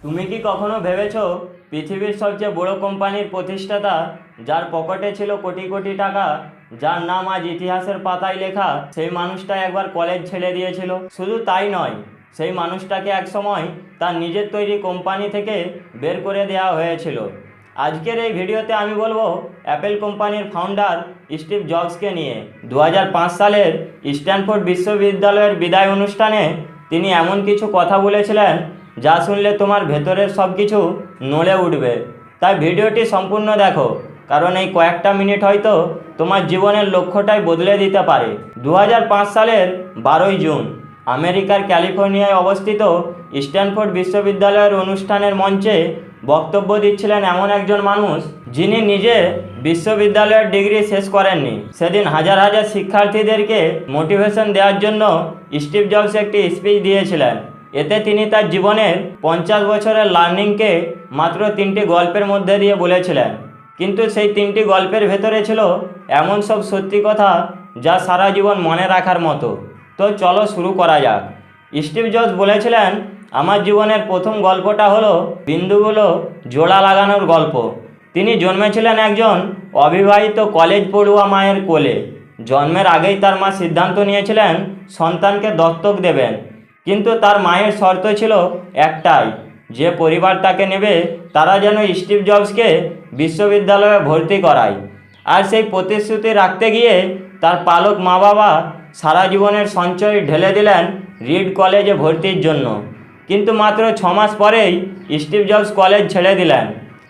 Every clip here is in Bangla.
তুমি কি কখনো ভেবেছো পৃথিবীর সবচেয়ে বড় কোম্পানির প্রতিষ্ঠাতা, যার পকেটে ছিল কোটি কোটি টাকা, যার নাম আজ ইতিহাসের পাতায় লেখা, সেই মানুষটা একবার কলেজ ছেড়ে দিয়েছিল? শুধু তাই নয়, সেই মানুষটাকে একসময় তার নিজের তৈরি কোম্পানি থেকে বের করে দেওয়া হয়েছিল। আজকের এই ভিডিওতে আমি বলবো অ্যাপেল কোম্পানির ফাউন্ডার স্টিভ জবসকে নিয়ে। 2005 সালের স্ট্যানফোর্ড বিশ্ববিদ্যালয়ের বিদায় অনুষ্ঠানে তিনি এমন কিছু কথা বলেছিলেন যা শুনলে তোমার ভেতরের সব কিছু নড়ে উঠবে। তাই ভিডিওটি সম্পূর্ণ দেখো, কারণ এই কয়েকটা মিনিট হয়তো তোমার জীবনের লক্ষ্যটাই বদলে দিতে পারে। 2005 সালের 12ই জুন আমেরিকার ক্যালিফোর্নিয়ায় অবস্থিত স্ট্যানফোর্ড বিশ্ববিদ্যালয়ের অনুষ্ঠানের মঞ্চে বক্তব্য দিচ্ছিলেন এমন একজন মানুষ যিনি নিজে বিশ্ববিদ্যালয়ের ডিগ্রি শেষ করেননি। সেদিন হাজার হাজার শিক্ষার্থীদেরকে মোটিভেশন দেওয়ার জন্য স্টিভ জবস একটি স্পিচ দিয়েছিলেন। এতে তিনি তার জীবনের 50 বছরের লার্নিংকে মাত্র 3টি গল্পের মধ্যে দিয়ে বলেছিলেন। কিন্তু সেই 3টি গল্পের ভেতরে ছিল এমন সব সত্যি কথা যা সারা জীবন মনে রাখার মতো। তো চলো শুরু করা যাক। স্টিভ জবস বলেছিলেন, আমার জীবনের প্রথম গল্পটা হলো বিন্দুগুলো জোড়া লাগানোর গল্প। তিনি জন্মেছিলেন একজন অবিবাহিত কলেজ পড়ুয়া মায়ের কোলে। জন্মের আগেই তার মা সিদ্ধান্ত নিয়েছিলেন সন্তানকে দত্তক দেবেন, কিন্তু তার মায়ের শর্ত ছিল একটাই, যে পরিবার তাকে নেবে তারা যেন স্টিভ জবসকে বিশ্ববিদ্যালয়ে ভর্তি করায়। আর সেই প্রতিশ্রুতি রাখতে গিয়ে তার পালক মা বাবা সারা জীবনের সঞ্চয় ঢেলে দিলেন রিড কলেজে ভর্তির জন্য। কিন্তু মাত্র 6 মাস পরেই স্টিভ জবস কলেজ ছেড়ে দিলেন,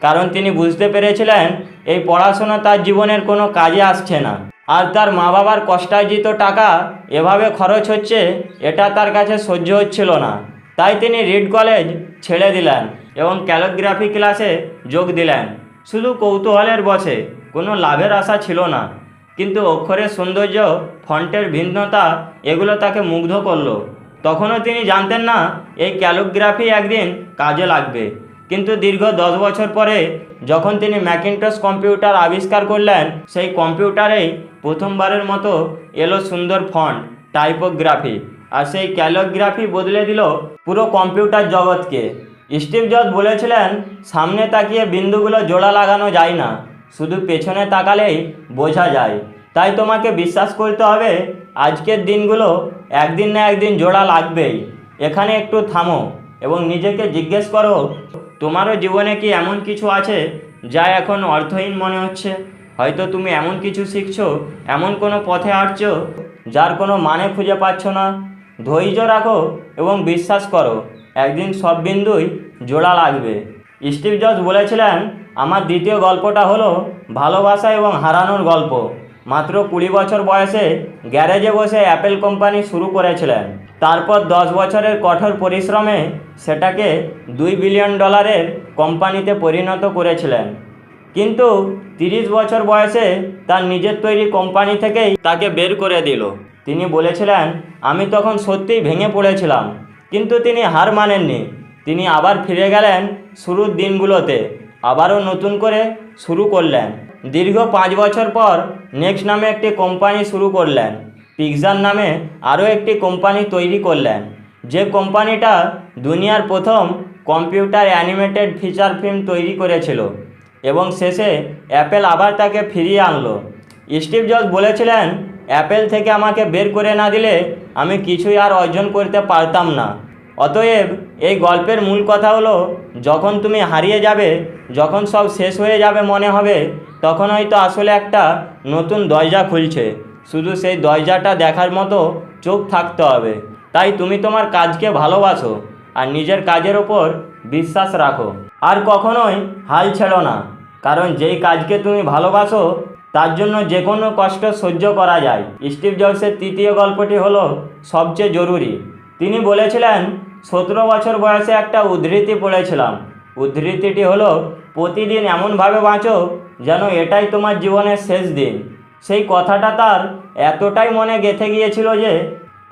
কারণ তিনি বুঝতে পেরেছিলেন এই পড়াশোনা তার জীবনের কোনো কাজে আসছে না। আর তার মা বাবার কষ্টার্জিত টাকা এভাবে খরচ হচ্ছে, এটা তার কাছে সহ্য হচ্ছিল না। তাই তিনি রিড কলেজ ছেড়ে দিলেন এবং ক্যালিগ্রাফি ক্লাসে যোগ দিলেন। শুধু কৌতূহলের বশে, কোনো লাভের আশা ছিল না। কিন্তু অক্ষরের সৌন্দর্য, ফন্টের ভিন্নতা, এগুলো তাকে মুগ্ধ করলো। তখনও তিনি জানতেন না এই ক্যালিগ্রাফি একদিন কাজে লাগবে। কিন্তু দীর্ঘ 10 বছর পরে যখন তিনি ম্যাকিনটশ কম্পিউটার আবিষ্কার করলেন, সেই কম্পিউটারেই প্রথমবারের মতো এলো সুন্দর ফন্ট, টাইপোগ্রাফি। আর সেই ক্যালিগ্রাফি বদলে দিল পুরো কম্পিউটার জগৎকে। স্টিভ জবস বলেছিলেন, সামনে তাকিয়ে বিন্দুগুলো জোড়া লাগানো যায় না, শুধু পেছনে তাকালেই বোঝা যায়। তাই তোমাকে বিশ্বাস করতে হবে আজকের দিনগুলো একদিন না একদিন জোড়া লাগবেই। এখানে একটু থামো এবং নিজেকে জিজ্ঞেস করো, তোমারও জীবনে কি এমন কিছু আছে যা এখন অর্থহীন মনে হচ্ছে? হয়তো তুমি এমন কিছু শিখছো, এমন কোনো পথে হাঁটছো যার কোনো মানে খুঁজে পাচ্ছ না। ধৈর্য রাখো এবং বিশ্বাস করো, একদিন সব বিন্দুই জোড়া লাগবে। স্টিভ জবস বলেছিলেন, আমার দ্বিতীয় গল্পটা হলো ভালোবাসা এবং হারানোর গল্প। মাত্র 20 বছর বয়সে গ্যারেজে বসে অ্যাপেল কোম্পানি শুরু করেছিলেন। তারপর 10 বছরের কঠোর পরিশ্রমে সেটাকে $2 বিলিয়ন কোম্পানিতে পরিণত করেছিলেন। কিন্তু 30 বছর বয়সে তার নিজের তৈরি কোম্পানি থেকেই তাকে বের করে দিল। তিনি বলেছিলেন, আমি তখন সত্যিই ভেঙে পড়েছিলাম। কিন্তু তিনি হার মানেননি। তিনি আবার ফিরে গেলেন শুরুর দিনগুলোতে, আবারও নতুন করে শুরু করলেন। দীর্ঘ 5 বছর পর নেক্সট নামে একটি কোম্পানি শুরু করলেন। পিক্সার নামে আরও একটি কোম্পানি তৈরি করলেন, যে কোম্পানিটা দুনিয়ার প্রথম কম্পিউটার অ্যানিমেটেড ফিচার ফিল্ম তৈরি করেছিল। এবং শেষে অ্যাপেল আবার তাকে ফিরিয়ে আনলো। স্টিভ জবস বলেছিলেন, অ্যাপেল থেকে আমাকে বের করে না দিলে আমি কিছুই আর অর্জন করতে পারতাম না। অতএব এই গল্পের মূল কথা হলো, যখন তুমি হারিয়ে যাবে, যখন সব শেষ হয়ে যাবে মনে হবে, তখন হয়তো আসলে একটা নতুন দরজা খুলছে। শুধু সেই দরজাটা দেখার মতো চোখ থাকতে হবে। তাই তুমি তোমার কাজকে ভালোবাসো আর নিজের কাজের ওপর বিশ্বাস রাখো। আর কখনোই হাল ছেড়ো না, কারণ যেই কাজকে তুমি ভালোবাসো তার জন্য যে কোনো কষ্ট সহ্য করা যায়। স্টিভ জবসের তৃতীয় গল্পটি হলো সবচেয়ে জরুরি। তিনি বলেছিলেন, 17 বছর বয়সে একটা উদ্ধৃতি পড়েছিলাম। উদ্ধৃতিটি হলো, প্রতিদিন এমনভাবে বাঁচো যেন এটাই তোমার জীবনের শেষ দিন। সেই কথাটা তার এতটাই মনে গেঁথে গিয়েছিল যে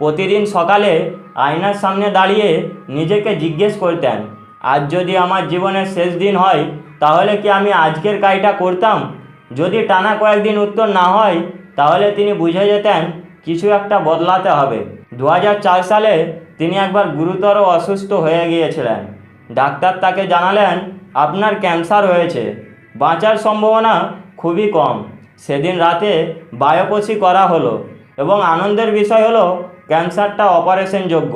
প্রতিদিন সকালে আয়নার সামনে দাঁড়িয়ে নিজেকে জিজ্ঞেস করতেন, আজ যদি আমার জীবনের শেষ দিন হয় তাহলে কি আমি আজকের কাজটা করতাম? যদি টানা কয়েকদিন উত্তর না হয় তাহলে তিনি বুঝে যেতেন কিছু একটা বদলাতে হবে। 2004 সালে তিনি একবার গুরুতর অসুস্থ হয়ে গিয়েছিলেন। ডাক্তার তাকে জানালেন আপনার ক্যান্সার হয়েছে, বাঁচার সম্ভাবনা খুবই কম। সেদিন রাতে বায়োপসি করা হলো এবং আনন্দের বিষয় হলো ক্যান্সারটা অপারেশনযোগ্য।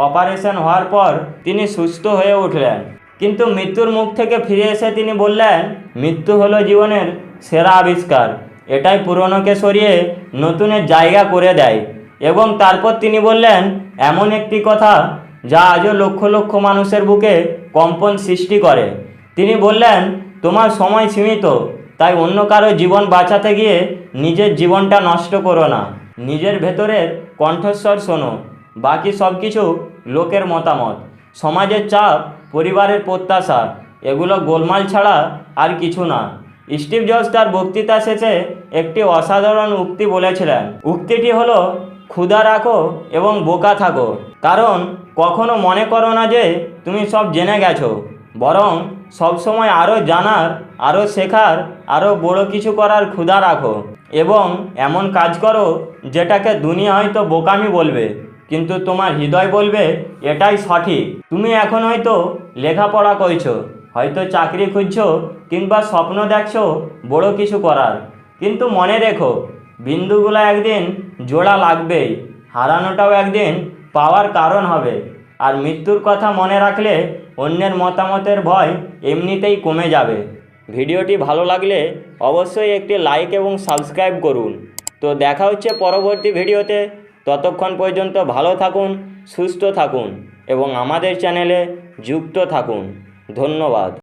অপারেশন হওয়ার পর তিনি সুস্থ হয়ে উঠলেন, কিন্তু মৃত্যুর মুখ থেকে ফিরে এসে তিনি বললেন মৃত্যু হলো জীবনের সেরা আবিষ্কার, এটাই পুরনোকে সরিয়ে নতুনের জায়গা করে দেয়। এবং তারপর তিনি বললেন এমন একটি কথা যা আজও লক্ষ লক্ষ মানুষের বুকে কম্পন সৃষ্টি করে। তিনি বললেন তোমার সময় সীমিত, তাই অন্য কারো জীবন বাঁচাতে গিয়ে নিজের জীবনটা নষ্ট করো না। নিজের ভেতরের কণ্ঠস্বর শোনো, বাকি সব কিছু লোকের মতামত, সমাজের চাপ, পরিবারের প্রত্যাশা, এগুলো গোলমাল ছাড়া আর কিছু না। স্টিভ জবস তার বক্তৃতা শেষে একটি অসাধারণ উক্তি বলেছিলেন। উক্তিটি হলো ক্ষুধা রাখো এবং বোকা থাকো, কারণ কখনো মনে করো না যে তুমি সব জেনে গেছো, বরং সবসময় আরও জানার, আরও শেখার, আরও বড় কিছু করার ক্ষুধা রাখো এবং এমন কাজ করো যেটাকে দুনিয়া হয়তো বোকামি বলবে, কিন্তু তোমার হৃদয় বলবে এটাই সঠিক। তুমি এখন হয়তো লেখাপড়া করছো, হয়তো চাকরি খুঁজছো, কিংবা স্বপ্ন দেখছো বড় কিছু করার, কিন্তু মনে রেখো বিন্দুগুলো একদিন জোড়া লাগবেই, হারানোটাও একদিন পাওয়ার কারণ হবে। আর মৃত্যুর কথা মনে রাখলে অন্যের মতামতের ভয় এমনিতেই কমে যাবে। ভিডিওটি ভালো লাগলে অবশ্যই একটি লাইক এবং সাবস্ক্রাইব করুন। তো দেখা হচ্ছে পরবর্তী ভিডিওতে। ততক্ষণ পর্যন্ত ভালো থাকুন, সুস্থ থাকুন এবং আমাদের চ্যানেলে যুক্ত থাকুন। ধন্যবাদ।